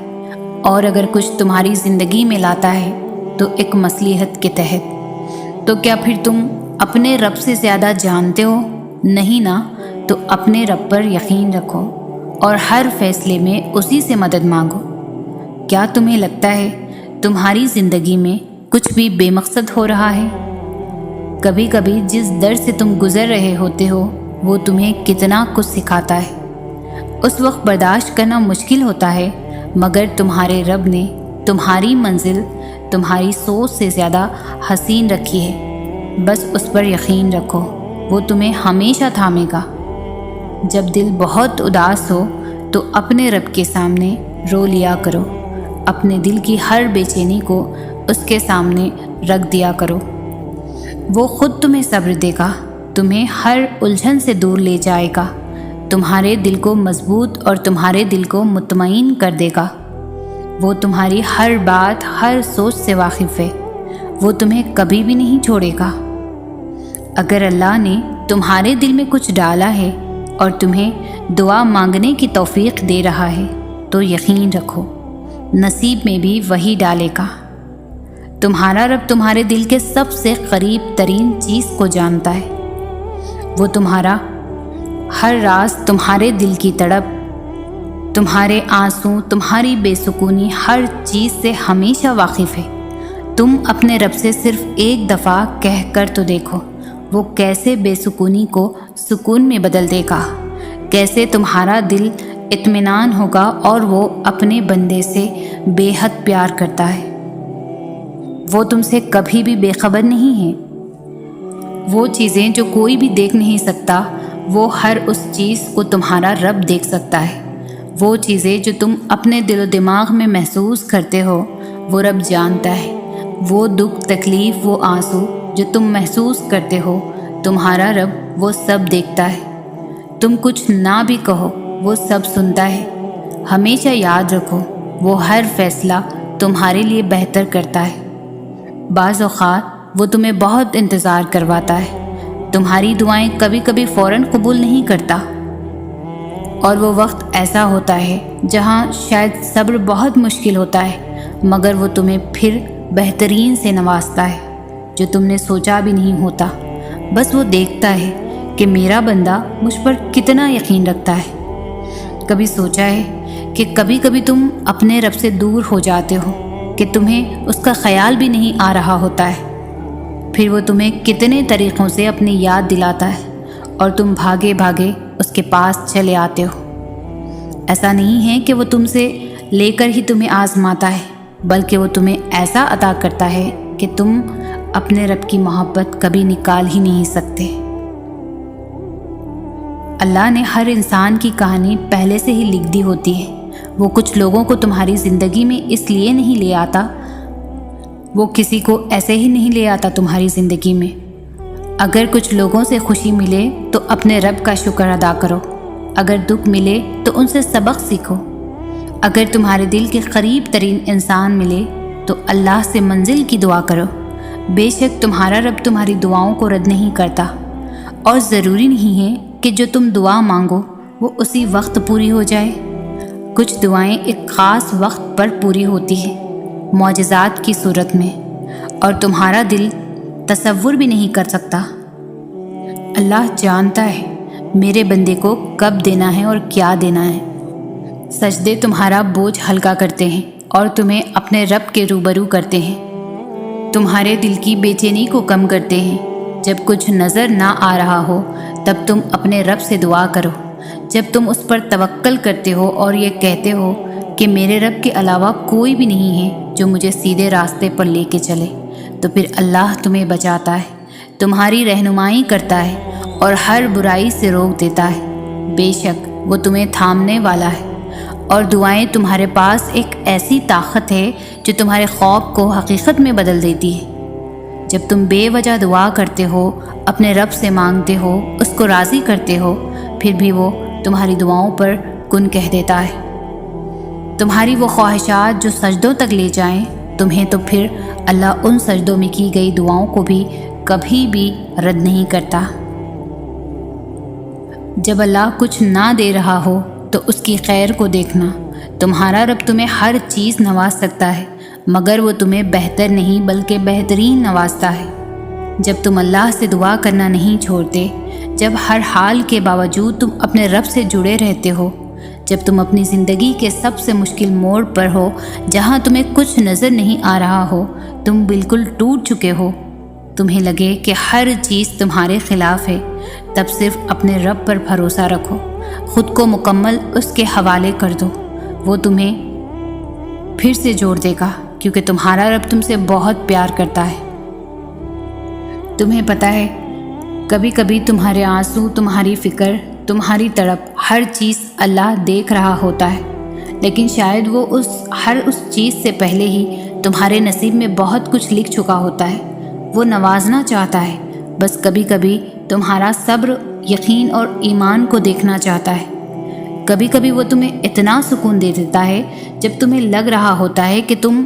اور اگر کچھ تمہاری زندگی میں لاتا ہے تو ایک مصلحت کے تحت۔ تو کیا پھر تم اپنے رب سے زیادہ جانتے ہو؟ نہیں نا؟ تو اپنے رب پر یقین رکھو اور ہر فیصلے میں اسی سے مدد مانگو۔ کیا تمہیں لگتا ہے تمہاری زندگی میں کچھ بھی بے مقصد ہو رہا ہے؟ کبھی کبھی جس در سے تم گزر رہے ہوتے ہو وہ تمہیں کتنا کچھ سکھاتا ہے۔ اس وقت برداشت کرنا مشکل ہوتا ہے، مگر تمہارے رب نے تمہاری منزل تمہاری سوچ سے زیادہ حسین رکھی ہے۔ بس اس پر یقین رکھو، وہ تمہیں ہمیشہ تھامے گا۔ جب دل بہت اداس ہو تو اپنے رب کے سامنے رو لیا کرو، اپنے دل کی ہر بے چینی کو اس کے سامنے رکھ دیا کرو۔ وہ خود تمہیں صبر دے گا، تمہیں ہر الجھن سے دور لے جائے گا، تمہارے دل کو مضبوط اور تمہارے دل کو مطمئن کر دے گا۔ وہ تمہاری ہر بات ہر سوچ سے واقف ہے، وہ تمہیں کبھی بھی نہیں چھوڑے گا۔ اگر اللہ نے تمہارے دل میں کچھ ڈالا ہے اور تمہیں دعا مانگنے کی توفیق دے رہا ہے تو یقین رکھو نصیب میں بھی وہی ڈالے گا۔ تمہارا رب تمہارے دل کے سب سے قریب ترین چیز کو جانتا ہے۔ وہ تمہارا ہر راز، تمہارے دل کی تڑپ، تمہارے آنسو، تمہاری بے سکونی، ہر چیز سے ہمیشہ واقف ہے۔ تم اپنے رب سے صرف ایک دفعہ کہہ کر تو دیکھو، وہ کیسے بے سکونی کو سکون میں بدل دے گا، کیسے تمہارا دل اطمینان ہوگا، اور وہ اپنے بندے سے بے حد پیار کرتا ہے۔ وہ تم سے کبھی بھی بے خبر نہیں ہے۔ وہ چیزیں جو کوئی بھی دیکھ نہیں سکتا، وہ ہر اس چیز کو تمہارا رب دیکھ سکتا ہے۔ وہ چیزیں جو تم اپنے دل و دماغ میں محسوس کرتے ہو، وہ رب جانتا ہے۔ وہ دکھ، تکلیف، وہ آنسو جو تم محسوس کرتے ہو، تمہارا رب وہ سب دیکھتا ہے۔ تم کچھ نہ بھی کہو، وہ سب سنتا ہے۔ ہمیشہ یاد رکھو، وہ ہر فیصلہ تمہارے لیے بہتر کرتا ہے۔ بعض اوقات وہ تمہیں بہت انتظار کرواتا ہے، تمہاری دعائیں کبھی کبھی فوراً قبول نہیں کرتا، اور وہ وقت ایسا ہوتا ہے جہاں شاید صبر بہت مشکل ہوتا ہے، مگر وہ تمہیں پھر بہترین سے نوازتا ہے جو تم نے سوچا بھی نہیں ہوتا۔ بس وہ دیکھتا ہے کہ میرا بندہ مجھ پر کتنا یقین رکھتا ہے۔ کبھی سوچا ہے کہ کبھی کبھی تم اپنے رب سے دور ہو جاتے ہو کہ تمہیں اس کا خیال بھی نہیں آ رہا ہوتا ہے، پھر وہ تمہیں کتنے طریقوں سے اپنی یاد دلاتا ہے اور تم بھاگے بھاگے اس کے پاس چلے آتے ہو۔ ایسا نہیں ہے کہ وہ تم سے لے کر ہی تمہیں آزماتا ہے، بلکہ وہ تمہیں ایسا عطا کرتا ہے کہ تم اپنے رب کی محبت کبھی نکال ہی نہیں سکتے۔ اللہ نے ہر انسان کی کہانی پہلے سے ہی لکھ دی ہوتی ہے۔ وہ کچھ لوگوں کو تمہاری زندگی میں اس لیے نہیں لے آتا، وہ کسی کو ایسے ہی نہیں لے آتا تمہاری زندگی میں۔ اگر کچھ لوگوں سے خوشی ملے تو اپنے رب کا شکر ادا کرو، اگر دکھ ملے تو ان سے سبق سیکھو۔ اگر تمہارے دل کے قریب ترین انسان ملے تو اللہ سے منزل کی دعا کرو۔ بے شک تمہارا رب تمہاری دعاؤں کو رد نہیں کرتا، اور ضروری نہیں ہے کہ جو تم دعا مانگو وہ اسی وقت پوری ہو جائے۔ کچھ دعائیں ایک خاص وقت پر پوری ہوتی ہیں، معجزات کی صورت میں، اور تمہارا دل تصور بھی نہیں کر سکتا۔ اللہ جانتا ہے میرے بندے کو کب دینا ہے اور کیا دینا ہے۔ سجدے تمہارا بوجھ ہلکا کرتے ہیں اور تمہیں اپنے رب کے روبرو کرتے ہیں، تمہارے دل کی بے چینی کو کم کرتے ہیں۔ جب کچھ نظر نہ آ رہا ہو تب تم اپنے رب سے دعا کرو، جب تم اس پر توکل کرتے ہو اور یہ کہتے ہو کہ میرے رب کے علاوہ کوئی بھی نہیں ہے جو مجھے سیدھے راستے پر لے کے چلے، تو پھر اللہ تمہیں بچاتا ہے، تمہاری رہنمائی کرتا ہے اور ہر برائی سے روک دیتا ہے۔ بے شک وہ تمہیں تھامنے والا ہے، اور دعائیں تمہارے پاس ایک ایسی طاقت ہے جو تمہارے خوف کو حقیقت میں بدل دیتی ہے۔ جب تم بے وجہ دعا کرتے ہو، اپنے رب سے مانگتے ہو، اس کو راضی کرتے ہو، پھر بھی وہ تمہاری دعاؤں پر کن کہہ دیتا ہے۔ تمہاری وہ خواہشات جو سجدوں تک لے جائیں تمہیں، تو پھر اللہ ان سجدوں میں کی گئی دعاؤں کو بھی کبھی بھی رد نہیں کرتا۔ جب اللہ کچھ نہ دے رہا ہو تو اس کی خیر کو دیکھنا۔ تمہارا رب تمہیں ہر چیز نواز سکتا ہے، مگر وہ تمہیں بہتر نہیں بلکہ بہترین نوازتا ہے۔ جب تم اللہ سے دعا کرنا نہیں چھوڑتے، جب ہر حال کے باوجود تم اپنے رب سے جڑے رہتے ہو، جب تم اپنی زندگی کے سب سے مشکل موڑ پر ہو جہاں تمہیں کچھ نظر نہیں آ رہا ہو، تم بالکل ٹوٹ چکے ہو، تمہیں لگے کہ ہر چیز تمہارے خلاف ہے، تب صرف اپنے رب پر بھروسہ رکھو، خود کو مکمل اس کے حوالے کر دو۔ وہ تمہیں پھر سے جوڑ دے گا، کیونکہ تمہارا رب تم سے بہت پیار کرتا ہے۔ تمہیں پتہ ہے کبھی کبھی تمہارے آنسو، تمہاری فکر، تمہاری تڑپ، ہر چیز اللہ دیکھ رہا ہوتا ہے، لیکن شاید وہ ہر اس چیز سے پہلے ہی تمہارے نصیب میں بہت کچھ لکھ چکا ہوتا ہے۔ وہ نوازنا چاہتا ہے، بس کبھی کبھی تمہارا صبر، یقین اور ایمان کو دیکھنا چاہتا ہے۔ کبھی کبھی وہ تمہیں اتنا سکون دے دیتا ہے جب تمہیں لگ رہا ہوتا ہے کہ تم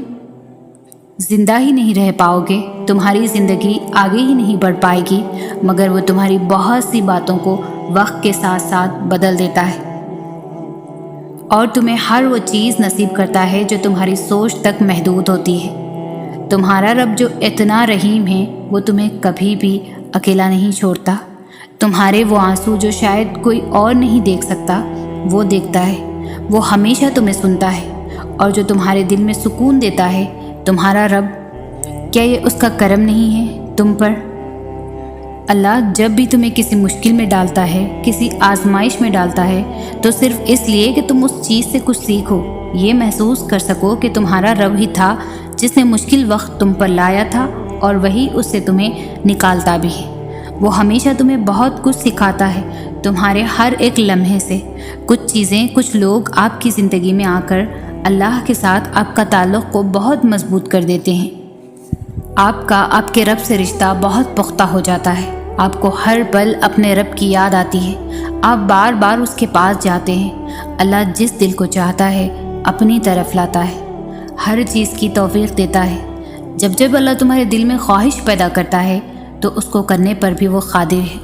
زندہ ہی نہیں رہ پاؤ گے، تمہاری زندگی آگے ہی نہیں بڑھ پائے گی، مگر وہ تمہاری بہت سی باتوں کو وقت کے ساتھ ساتھ بدل دیتا ہے، اور تمہیں ہر وہ چیز نصیب کرتا ہے جو تمہاری سوچ تک محدود ہوتی ہے۔ تمہارا رب جو اتنا رحیم ہے، وہ تمہیں کبھی بھی اکیلا نہیں چھوڑتا۔ تمہارے وہ آنسو جو شاید کوئی اور نہیں دیکھ سکتا، وہ دیکھتا ہے، وہ ہمیشہ تمہیں سنتا ہے، اور جو تمہارے دل میں سکون دیتا ہے تمہارا رب، کیا یہ اس کا کرم نہیں ہے تم پر؟ اللہ جب بھی تمہیں کسی مشکل میں ڈالتا ہے، کسی آزمائش میں ڈالتا ہے، تو صرف اس لیے کہ تم اس چیز سے کچھ سیکھو، یہ محسوس کر سکو کہ تمہارا رب ہی تھا جس نے مشکل وقت تم پر لایا تھا، اور وہی اس سے تمہیں نکالتا بھی ہے۔ وہ ہمیشہ تمہیں بہت کچھ سکھاتا ہے، تمہارے ہر ایک لمحے سے۔ کچھ چیزیں، کچھ لوگ آپ کی زندگی میں آ کر اللہ کے ساتھ آپ کا تعلق کو بہت مضبوط کر دیتے ہیں۔ آپ کے رب سے رشتہ بہت پختہ ہو جاتا ہے، آپ کو ہر پل اپنے رب کی یاد آتی ہے، آپ بار بار اس کے پاس جاتے ہیں۔ اللہ جس دل کو چاہتا ہے اپنی طرف لاتا ہے، ہر چیز کی توفیق دیتا ہے۔ جب اللہ تمہارے دل میں خواہش پیدا کرتا ہے تو اس کو کرنے پر بھی وہ قادر ہے،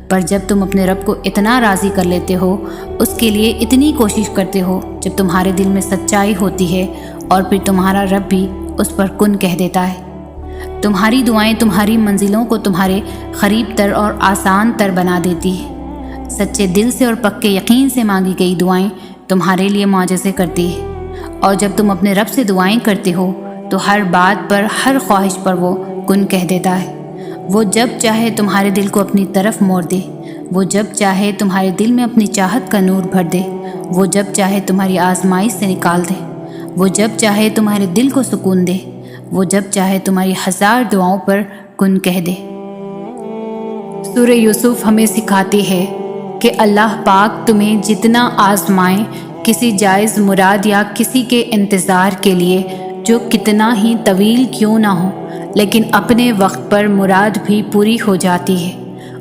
پر جب تم اپنے رب کو اتنا راضی کر لیتے ہو، اس کے لیے اتنی کوشش کرتے ہو، جب تمہارے دل میں سچائی ہوتی ہے، اور پھر تمہارا رب بھی اس پر کن کہہ دیتا ہے۔ تمہاری دعائیں تمہاری منزلوں کو تمہارے قریب تر اور آسان تر بنا دیتی ہے۔ سچے دل سے اور پکے یقین سے مانگی گئی دعائیں تمہارے لیے معجزے کرتی ہے، اور جب تم اپنے رب سے دعائیں کرتے ہو تو ہر بات پر، ہر خواہش پر وہ کن کہہ دیتا ہے۔ وہ جب چاہے تمہارے دل کو اپنی طرف موڑ دے، وہ جب چاہے تمہارے دل میں اپنی چاہت کا نور بھر دے، وہ جب چاہے تمہاری آزمائش سے نکال دے، وہ جب چاہے تمہارے دل کو سکون دے، وہ جب چاہے تمہاری 1000 دعاؤں پر کن کہہ دے۔ سورہ یوسف ہمیں سکھاتی ہے کہ اللہ پاک تمہیں جتنا آزمائیں، کسی جائز مراد یا کسی کے انتظار کے لیے جو کتنا ہی طویل کیوں نہ ہو، لیکن اپنے وقت پر مراد بھی پوری ہو جاتی ہے،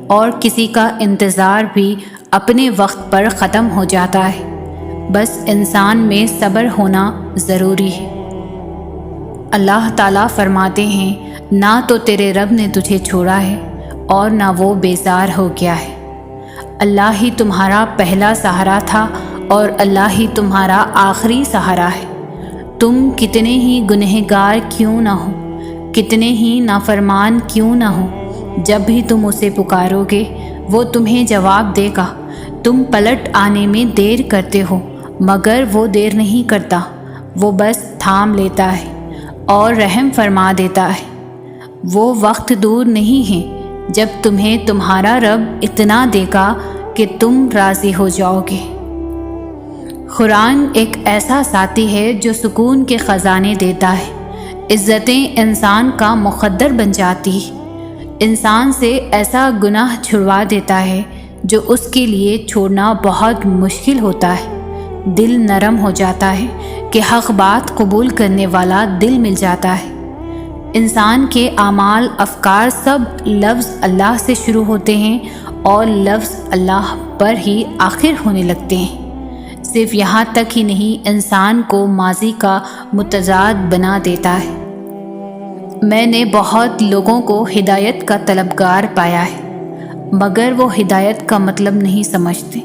اور کسی کا انتظار بھی اپنے وقت پر ختم ہو جاتا ہے۔ بس انسان میں صبر ہونا ضروری ہے۔ اللہ تعالیٰ فرماتے ہیں، نہ تو تیرے رب نے تجھے چھوڑا ہے اور نہ وہ بیزار ہو گیا ہے۔ اللہ ہی تمہارا پہلا سہارا تھا اور اللہ ہی تمہارا آخری سہارا ہے۔ تم کتنے ہی گنہگار کیوں نہ ہو، کتنے ہی نافرمان کیوں نہ ہو، جب بھی تم اسے پکارو گے وہ تمہیں جواب دے گا۔ تم پلٹ آنے میں دیر کرتے ہو، مگر وہ دیر نہیں کرتا، وہ بس تھام لیتا ہے اور رحم فرما دیتا ہے۔ وہ وقت دور نہیں ہے جب تمہیں تمہارا رب اتنا دے گا کہ کہ تم راضی ہو جاؤ گے۔ قرآن ایک ایسا ساتھی ہے جو سکون کے خزانے دیتا ہے، عزتیں انسان کا مقدر بن جاتی، انسان سے ایسا گناہ چھڑوا دیتا ہے جو اس کے لیے چھوڑنا بہت مشکل ہوتا ہے، دل نرم ہو جاتا ہے کہ حق بات قبول کرنے والا دل مل جاتا ہے۔ انسان کے اعمال، افکار سب لفظ اللہ سے شروع ہوتے ہیں اور لفظ اللہ پر ہی آخر ہونے لگتے ہیں۔ صرف یہاں تک ہی نہیں، انسان کو ماضی کا متضاد بنا دیتا ہے۔ میں نے بہت لوگوں کو ہدایت کا طلبگار پایا ہے، مگر وہ ہدایت کا مطلب نہیں سمجھتے۔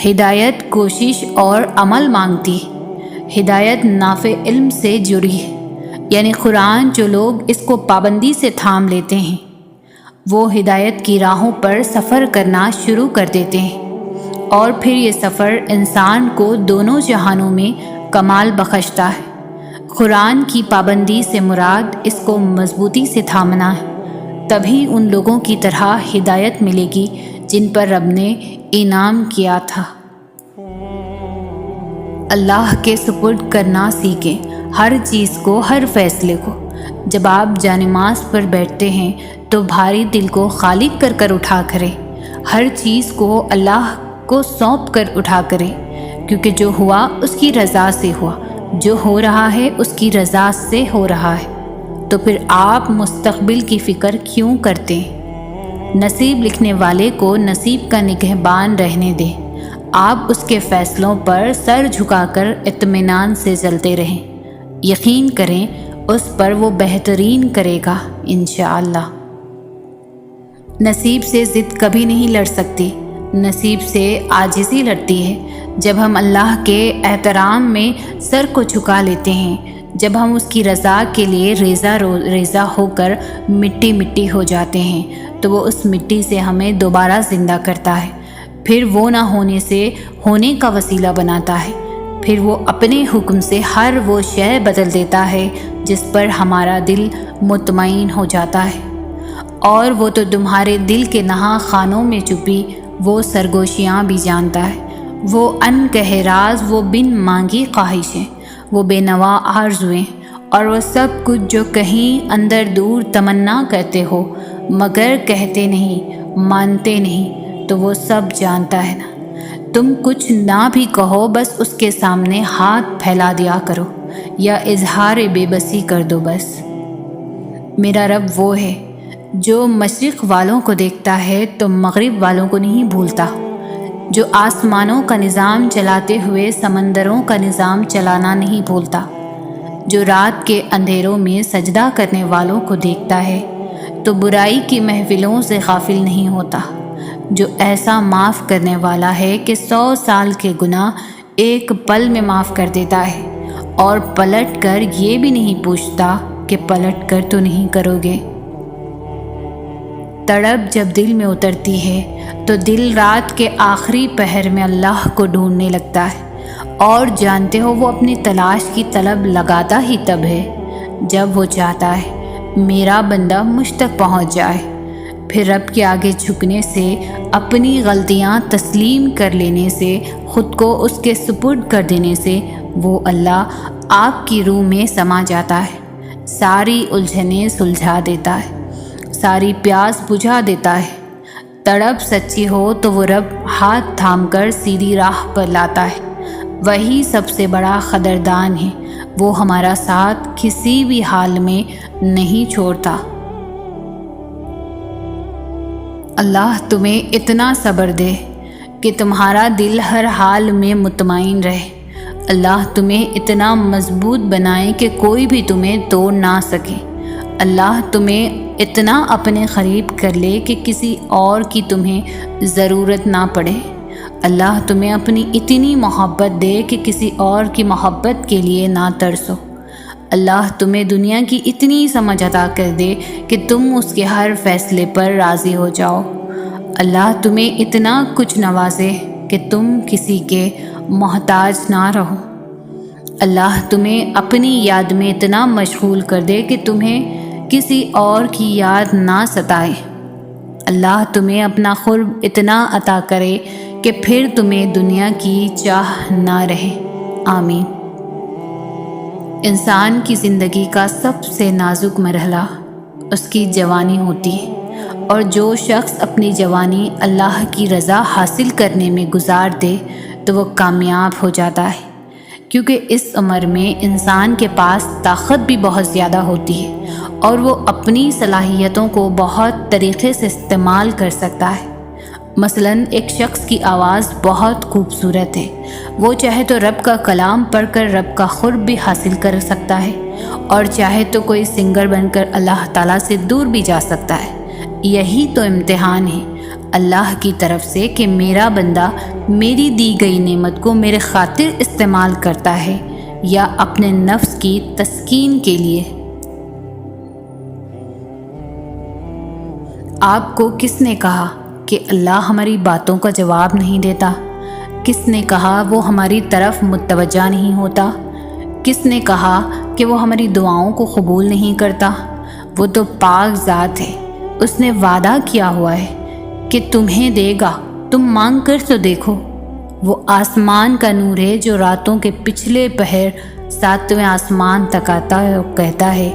ہدایت کوشش اور عمل مانگتی ہے، ہدایت نافع علم سے جڑی ہے، یعنی قرآن جو لوگ اس کو پابندی سے تھام لیتے ہیں وہ ہدایت کی راہوں پر سفر کرنا شروع کر دیتے ہیں، اور پھر یہ سفر انسان کو دونوں جہانوں میں کمال بخشتا ہے۔ قرآن کی پابندی سے مراد اس کو مضبوطی سے تھامنا ہے، تبھی ان لوگوں کی طرح ہدایت ملے گی جن پر رب نے انعام کیا تھا۔ اللہ کے سپرد کرنا سیکھیں، ہر چیز کو، ہر فیصلے کو۔ جب آپ جانماز پر بیٹھتے ہیں تو بھاری دل کو خالق کر کر اٹھا کریں، ہر چیز کو اللہ کو سونپ کر اٹھا کریں، کیونکہ جو ہوا اس کی رضا سے ہوا، جو ہو رہا ہے اس کی رضا سے ہو رہا ہے، تو پھر آپ مستقبل کی فکر کیوں کرتے ہیں؟ نصیب لکھنے والے کو نصیب کا نگہبان رہنے دیں، آپ اس کے فیصلوں پر سر جھکا کر اطمینان سے چلتے رہیں، یقین کریں اس پر وہ بہترین کرے گا انشاءاللہ۔ نصیب سے ضد کبھی نہیں لڑ سکتی، نصیب سے عاجزی لڑتی ہے۔ جب ہم اللہ کے احترام میں سر کو جھکا لیتے ہیں، جب ہم اس کی رضا کے لیے ریزہ ہو کر مٹی مٹی ہو جاتے ہیں، تو وہ اس مٹی سے ہمیں دوبارہ زندہ کرتا ہے، پھر وہ نہ ہونے سے ہونے کا وسیلہ بناتا ہے، پھر وہ اپنے حکم سے ہر وہ شے بدل دیتا ہے جس پر ہمارا دل مطمئن ہو جاتا ہے۔ اور وہ تو تمہارے دل کے نہا خانوں میں چھپی وہ سرگوشیاں بھی جانتا ہے، وہ ان کہے راز، وہ بن مانگی خواہشیں، وہ بے نوا آرزویں، اور وہ سب کچھ جو کہیں اندر دور تمنا کرتے ہو مگر کہتے نہیں، مانتے نہیں، تو وہ سب جانتا ہے نا۔ تم کچھ نہ بھی کہو، بس اس کے سامنے ہاتھ پھیلا دیا کرو یا اظہار بے بسی کر دو بس۔ میرا رب وہ ہے جو مشرق والوں کو دیکھتا ہے تو مغرب والوں کو نہیں بھولتا، جو آسمانوں کا نظام چلاتے ہوئے سمندروں کا نظام چلانا نہیں بھولتا، جو رات کے اندھیروں میں سجدہ کرنے والوں کو دیکھتا ہے تو برائی کی محفلوں سے غافل نہیں ہوتا، جو ایسا معاف کرنے والا ہے کہ 100 سال کے گناہ ایک پل میں معاف کر دیتا ہے، اور پلٹ کر یہ بھی نہیں پوچھتا کہ پلٹ کر تو نہیں کرو گے۔ تڑپ جب دل میں اترتی ہے تو دل رات کے آخری پہر میں اللہ کو ڈھونڈنے لگتا ہے، اور جانتے ہو وہ اپنی تلاش کی طلب لگاتا ہی تب ہے جب وہ چاہتا ہے میرا بندہ مجھ تک پہنچ جائے۔ پھر رب کے آگے جھکنے سے، اپنی غلطیاں تسلیم کر لینے سے، خود کو اس کے سپرد کر دینے سے وہ اللہ آپ کی روح میں سما جاتا ہے، ساری الجھنیں سلجھا دیتا ہے، ساری پیاس بجھا دیتا ہے۔ تڑپ سچی ہو تو وہ رب ہاتھ تھام کر سیدھی راہ پر لاتا ہے، وہی سب سے بڑا قدردان ہے، وہ ہمارا ساتھ کسی بھی حال میں نہیں چھوڑتا۔ اللہ تمہیں اتنا صبر دے کہ تمہارا دل ہر حال میں مطمئن رہے، اللہ تمہیں اتنا مضبوط بنائے کہ کوئی بھی تمہیں توڑ نہ سکے، اللہ تمہیں اتنا اپنے قریب کر لے کہ کسی اور کی تمہیں ضرورت نہ پڑے، اللہ تمہیں اپنی اتنی محبت دے کہ کسی اور کی محبت کے لیے نہ ترسو، اللہ تمہیں دنیا کی اتنی سمجھ عطا کر دے کہ تم اس کے ہر فیصلے پر راضی ہو جاؤ، اللہ تمہیں اتنا کچھ نوازے کہ تم کسی کے محتاج نہ رہو، اللہ تمہیں اپنی یاد میں اتنا مشغول کر دے کہ تمہیں کسی اور کی یاد نہ ستائے، اللہ تمہیں اپنا قرب اتنا عطا کرے کہ پھر تمہیں دنیا کی چاہ نہ رہے۔ آمین۔ انسان کی زندگی کا سب سے نازک مرحلہ اس کی جوانی ہوتی ہے، اور جو شخص اپنی جوانی اللہ کی رضا حاصل کرنے میں گزار دے تو وہ کامیاب ہو جاتا ہے، کیونکہ اس عمر میں انسان کے پاس طاقت بھی بہت زیادہ ہوتی ہے اور وہ اپنی صلاحیتوں کو بہت طریقے سے استعمال کر سکتا ہے۔ مثلاً ایک شخص کی آواز بہت خوبصورت ہے، وہ چاہے تو رب کا کلام پڑھ کر رب کا قرب بھی حاصل کر سکتا ہے، اور چاہے تو کوئی سنگر بن کر اللہ تعالیٰ سے دور بھی جا سکتا ہے۔ یہی تو امتحان ہے اللہ کی طرف سے کہ میرا بندہ میری دی گئی نعمت کو میرے خاطر استعمال کرتا ہے یا اپنے نفس کی تسکین کے لیے۔ آپ کو کس نے کہا کہ اللہ ہماری باتوں کا جواب نہیں دیتا؟ کس نے کہا وہ ہماری طرف متوجہ نہیں ہوتا؟ کس نے کہا کہ وہ ہماری دعاؤں کو قبول نہیں کرتا؟ وہ تو پاک ذات ہے، اس نے وعدہ کیا ہوا ہے کہ تمہیں دے گا، تم مانگ کر تو دیکھو۔ وہ آسمان کا نور ہے جو راتوں کے پچھلے پہر 7ویں آسمان تک آتا ہے اور کہتا ہے،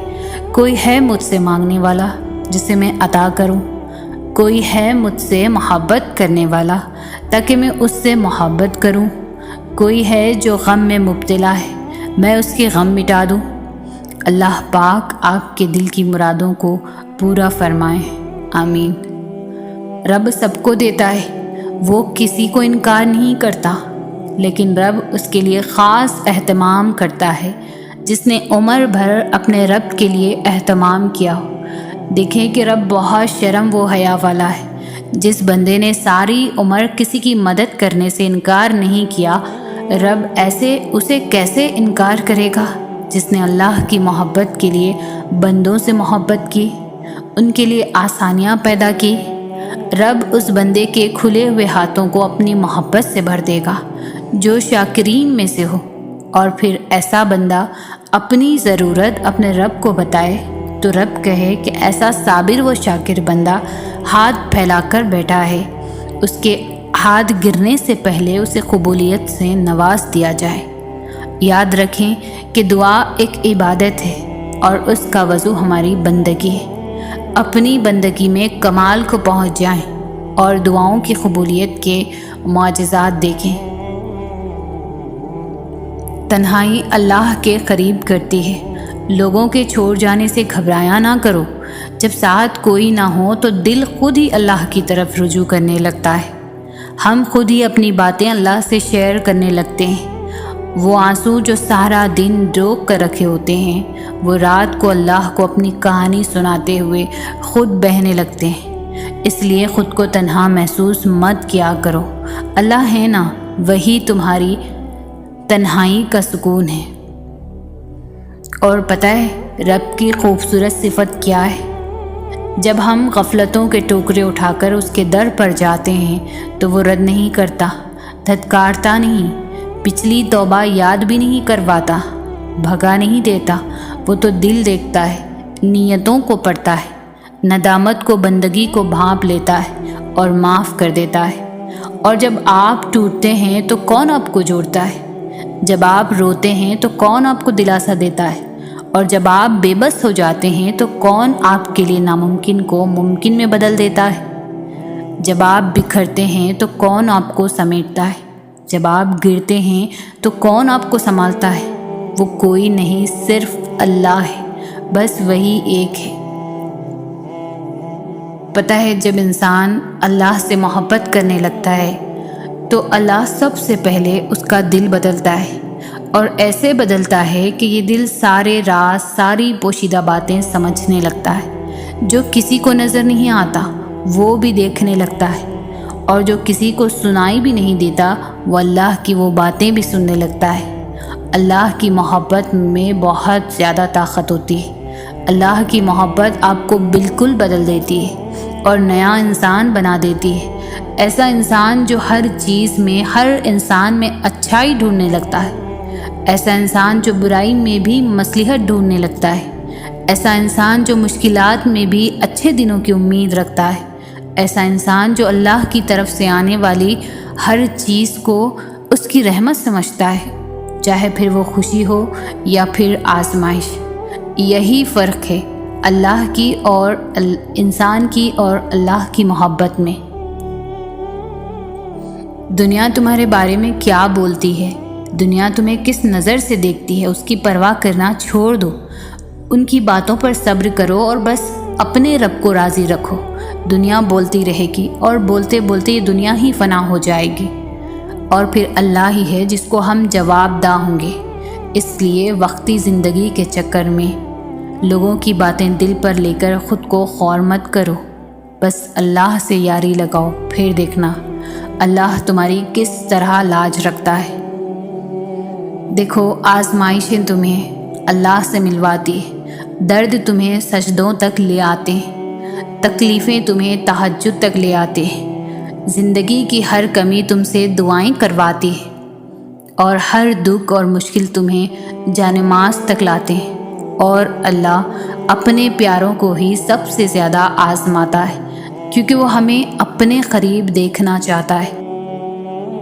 کوئی ہے مجھ سے مانگنے والا جسے میں عطا کروں؟ کوئی ہے مجھ سے محبت کرنے والا تاکہ میں اس سے محبت کروں؟ کوئی ہے جو غم میں مبتلا ہے، میں اس کی غم مٹا دوں؟ اللہ پاک آپ کے دل کی مرادوں کو پورا فرمائے، آمین۔ رب سب کو دیتا ہے، وہ کسی کو انکار نہیں کرتا، لیکن رب اس کے لیے خاص اہتمام کرتا ہے جس نے عمر بھر اپنے رب کے لیے اہتمام کیا ہو۔ دیکھیں کہ رب بہت شرم و حیا والا ہے۔ جس بندے نے ساری عمر کسی کی مدد کرنے سے انکار نہیں کیا، رب اسے کیسے انکار کرے گا؟ جس نے اللہ کی محبت کے لیے بندوں سے محبت کی، ان کے لیے آسانیاں پیدا کی، رب اس بندے کے کھلے ہوئے ہاتھوں کو اپنی محبت سے بھر دے گا جو شاکرین میں سے ہو۔ اور پھر ایسا بندہ اپنی ضرورت اپنے رب کو بتائے تو رب کہے کہ ایسا صابر و شاکر بندہ ہاتھ پھیلا کر بیٹھا ہے، اس کے ہاتھ گرنے سے پہلے اسے قبولیت سے نواز دیا جائے۔ یاد رکھیں کہ دعا ایک عبادت ہے اور اس کا وضو ہماری بندگی ہے۔ اپنی بندگی میں کمال کو پہنچ جائیں اور دعاؤں کی قبولیت کے معجزات دیکھیں۔ تنہائی اللہ کے قریب کرتی ہے۔ لوگوں کے چھوڑ جانے سے گھبرایا نہ کرو۔ جب ساتھ کوئی نہ ہو تو دل خود ہی اللہ کی طرف رجوع کرنے لگتا ہے۔ ہم خود ہی اپنی باتیں اللہ سے شیئر کرنے لگتے ہیں۔ وہ آنسو جو سارا دن روک کر رکھے ہوتے ہیں، وہ رات کو اللہ کو اپنی کہانی سناتے ہوئے خود بہنے لگتے ہیں۔ اس لیے خود کو تنہا محسوس مت کیا کرو، اللہ ہے نا، وہی تمہاری تنہائی کا سکون ہے۔ اور پتہ ہے رب کی خوبصورت صفت کیا ہے؟ جب ہم غفلتوں کے ٹوکرے اٹھا کر اس کے در پر جاتے ہیں تو وہ رد نہیں کرتا، دھتکارتا نہیں، پچھلی توبہ یاد بھی نہیں کرواتا، بھگا نہیں دیتا۔ وہ تو دل دیکھتا ہے، نیتوں کو پڑھتا ہے، ندامت کو بندگی کو بھانپ لیتا ہے اور معاف کر دیتا ہے۔ اور جب آپ ٹوٹتے ہیں تو کون آپ کو جوڑتا ہے؟ جب آپ روتے ہیں تو کون آپ کو دلاسا دیتا ہے؟ اور جب آپ بے بس ہو جاتے ہیں تو کون آپ کے لیے ناممکن کو ممکن میں بدل دیتا ہے؟ جب آپ بکھرتے ہیں تو کون آپ کو سمیٹتا ہے؟ جب آپ گرتے ہیں تو کون آپ کو سنبھالتا ہے؟ وہ کوئی نہیں، صرف اللہ ہے، بس وہی ایک ہے۔ پتہ ہے جب انسان اللہ سے محبت کرنے لگتا ہے تو اللہ سب سے پہلے اس کا دل بدلتا ہے، اور ایسے بدلتا ہے کہ یہ دل سارے راز، ساری پوشیدہ باتیں سمجھنے لگتا ہے۔ جو کسی کو نظر نہیں آتا وہ بھی دیکھنے لگتا ہے، اور جو کسی کو سنائی بھی نہیں دیتا وہ اللہ کی وہ باتیں بھی سننے لگتا ہے۔ اللہ کی محبت میں بہت زیادہ طاقت ہوتی ہے۔ اللہ کی محبت آپ کو بالکل بدل دیتی ہے اور نیا انسان بنا دیتی ہے۔ ایسا انسان جو ہر چیز میں، ہر انسان میں اچھائی ڈھونڈنے لگتا ہے۔ ایسا انسان جو برائی میں بھی مصلحت ڈھونڈنے لگتا ہے۔ ایسا انسان جو مشکلات میں بھی اچھے دنوں کی امید رکھتا ہے۔ ایسا انسان جو اللہ کی طرف سے آنے والی ہر چیز کو اس کی رحمت سمجھتا ہے، چاہے پھر وہ خوشی ہو یا پھر آزمائش۔ یہی فرق ہے اللہ کی اور انسان کی اور اللہ کی محبت میں۔ دنیا تمہارے بارے میں کیا بولتی ہے، دنیا تمہیں کس نظر سے دیکھتی ہے، اس کی پرواہ کرنا چھوڑ دو۔ ان کی باتوں پر صبر کرو اور بس اپنے رب کو راضی رکھو۔ دنیا بولتی رہے گی اور بولتے بولتے یہ دنیا ہی فنا ہو جائے گی، اور پھر اللہ ہی ہے جس کو ہم جواب دہ ہوں گے۔ اس لیے وقتی زندگی کے چکر میں لوگوں کی باتیں دل پر لے کر خود کو خور مت کرو، بس اللہ سے یاری لگاؤ، پھر دیکھنا اللہ تمہاری کس طرح لاج رکھتا ہے۔ دیکھو، آزمائشیں تمہیں اللہ سے ملواتی ہیں، درد تمہیں سجدوں تک لے آتے ہیں، تکلیفیں تمہیں تہجد تک لے آتے ہیں، زندگی کی ہر کمی تم سے دعائیں کرواتی ہے، اور ہر دکھ اور مشکل تمہیں جانماز تک لاتے ہیں، اور اللہ اپنے پیاروں کو ہی سب سے زیادہ آزماتا ہے، کیونکہ وہ ہمیں اپنے قریب دیکھنا چاہتا ہے۔